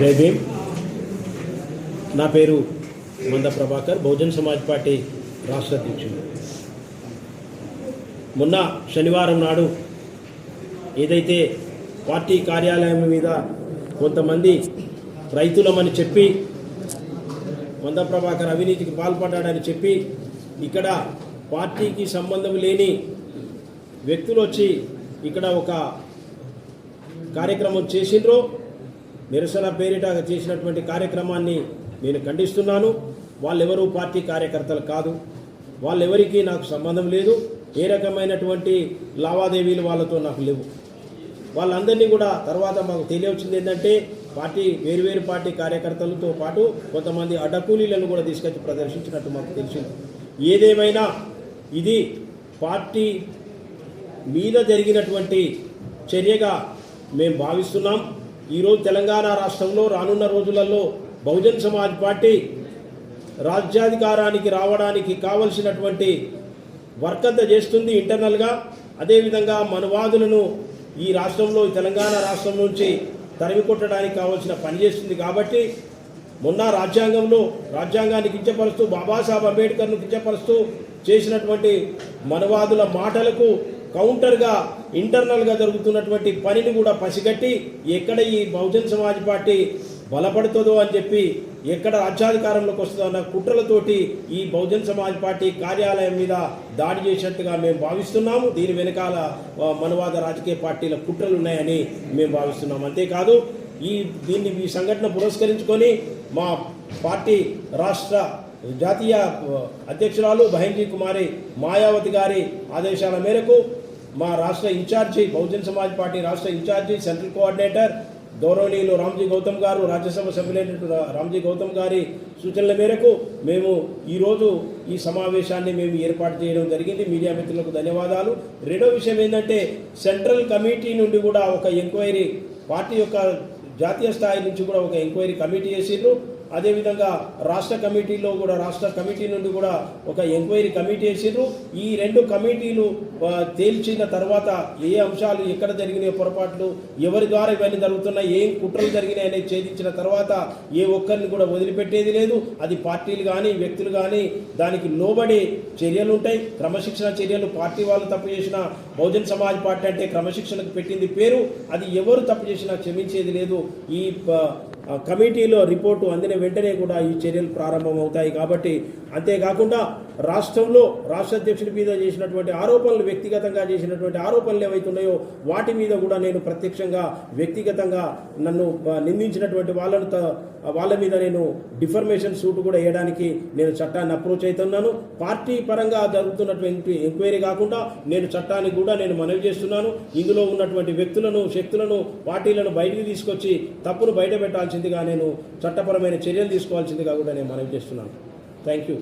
జై భీమ్. నా పేరు మంద ప్రభాకర్, బహుజన్ సమాజ్ పార్టీ రాష్ట్ర అధ్యక్షుడు. మొన్న శనివారం నాడు ఏదైతే పార్టీ కార్యాలయం మీద కొంతమంది రైతులమని చెప్పి మంద ప్రభాకర్ అవినీతికి పాల్పడ్డాడని చెప్పి ఇక్కడ పార్టీకి సంబంధం లేని వ్యక్తులు వచ్చి ఇక్కడ ఒక కార్యక్రమం చేసిండ్రో, నిరసన పేరిట చేసినటువంటి కార్యక్రమాన్ని నేను ఖండిస్తున్నాను. వాళ్ళెవరూ పార్టీ కార్యకర్తలు కాదు, వాళ్ళెవరికీ నాకు సంబంధం లేదు. ఏ రకమైనటువంటి లావాదేవీలు వాళ్ళతో నాకు లేవు. వాళ్ళందరినీ కూడా తర్వాత మాకు తెలియవచ్చింది ఏంటంటే వేరువేరు పార్టీ కార్యకర్తలతో పాటు కొంతమంది అడ్డకూలీలను కూడా తీసుకొచ్చి ప్రదర్శించినట్టు మాకు తెలిసింది. ఏదేమైనా ఇది పార్టీ మీద జరిగినటువంటి చర్యగా మేము భావిస్తున్నాం. ఈరోజు తెలంగాణ రాష్ట్రంలో రానున్న రోజులలో బహుజన్ సమాజ్ పార్టీ రాజ్యాధికారానికి రావడానికి కావలసినటువంటి వర్కంత చేస్తుంది ఇంటర్నల్గా. అదేవిధంగా మనవాదులను ఈ రాష్ట్రంలో తెలంగాణ రాష్ట్రం నుంచి తరిమి కొట్టడానికి కావాల్సిన పని చేస్తుంది. కాబట్టి మొన్న రాజ్యాంగాన్ని కించపరుస్తూ, బాబాసాహెబ్ అంబేద్కర్ను కించపరుస్తూ చేసినటువంటి మనవాదుల మాటలకు కౌంటర్గా ఇంటర్నల్గా జరుగుతున్నటువంటి పనిని కూడా పసిగట్టి ఎక్కడ ఈ బహుజన్ సమాజ్ పార్టీ బలపడుతుందో అని చెప్పి, ఎక్కడ రాజ్యాధికారంలోకి వస్తుందో అన్న కుట్రలతోటి ఈ బహుజన్ సమాజ్ పార్టీ కార్యాలయం మీద దాడి చేసినట్టుగా మేము భావిస్తున్నాము. దీని వెనకాల మనవాద రాజకీయ పార్టీల కుట్రలు ఉన్నాయని మేము భావిస్తున్నాము. అంతేకాదు ఈ సంఘటన పురస్కరించుకొని మా పార్టీ రాష్ట్ర జాతీయ అధ్యక్షురాలు బహన్జీ కుమారి మాయావతి గారి ఆదేశాల మేరకు మా రాష్ట్ర ఇన్ఛార్జి, బహుజన్ సమాజ్ పార్టీ రాష్ట్ర ఇన్ఛార్జి, సెంట్రల్ కోఆర్డినేటర్ గౌరవనీయులు రామ్జీ గౌతమ్ గారు, రాజ్యసభ సభ్యులైన రామ్జీ గౌతమ్ గారి సూచనల మేరకు మేము ఈరోజు ఈ సమావేశాన్ని ఏర్పాటు చేయడం జరిగింది. మీడియా మిత్రులకు ధన్యవాదాలు. రెండో విషయం ఏంటంటే, సెంట్రల్ కమిటీ నుండి కూడా ఒక ఎంక్వైరీ, పార్టీ యొక్క జాతీయ స్థాయి నుంచి కూడా ఒక ఎంక్వైరీ కమిటీ చేసిండ్రు. అదేవిధంగా రాష్ట్ర కమిటీ నుండి కూడా ఒక ఎంక్వైరీ కమిటీ వేసిండ్రు. ఈ రెండు కమిటీలు తేల్చిన తర్వాత ఏ అంశాలు ఎక్కడ జరిగినాయో, పొరపాట్లు ఎవరి ద్వారా ఇవన్నీ జరుగుతున్నాయి, ఏం కుట్రలు జరిగినాయి అనేది ఛేదించిన తర్వాత ఏ ఒక్కరిని కూడా వదిలిపెట్టేది లేదు. అది పార్టీలు కానీ వ్యక్తులు కానీ దానికి లోబడి చర్యలు ఉంటాయి, క్రమశిక్షణ చర్యలు. పార్టీ వాళ్ళు తప్పు చేసిన, బహుజన్ సమాజ్ పార్టీ అంటే క్రమశిక్షణకు పెట్టింది పేరు, అది ఎవరు తప్పు చేసినా క్షమించేది లేదు. ఈ కమిటీలో రిపోర్టు అందిన వెంటనే కూడా ఈ చర్యలు ప్రారంభమవుతాయి. కాబట్టి అంతేకాకుండా రాష్ట్రంలో రాష్ట్ర అధ్యక్షుడి మీద చేసినటువంటి ఆరోపణలు, వ్యక్తిగతంగా చేసినటువంటి ఆరోపణలు ఏవైతున్నాయో వాటి మీద కూడా నేను ప్రత్యక్షంగా వ్యక్తిగతంగా నన్ను నిందించినటువంటి వాళ్ళ మీద నేను డిఫర్మేషన్ సూట్ కూడా వేయడానికి నేను చట్టాన్ని అప్రోచ్ అవుతున్నాను. పార్టీ పరంగా జరుగుతున్నటువంటి ఎంక్వైరీ కాకుండా నేను చట్టానికి కూడా నేను మనవి చేస్తున్నాను. ఇందులో ఉన్నటువంటి వ్యక్తులను, శక్తులను, పార్టీలను బయటికి తీసుకొచ్చి తప్పును బయట పెట్టాల్సిందిగా, నేను చట్టపరమైన చర్యలు తీసుకోవాల్సిందిగా కూడా నేను మనవి చేస్తున్నాను. Thank you.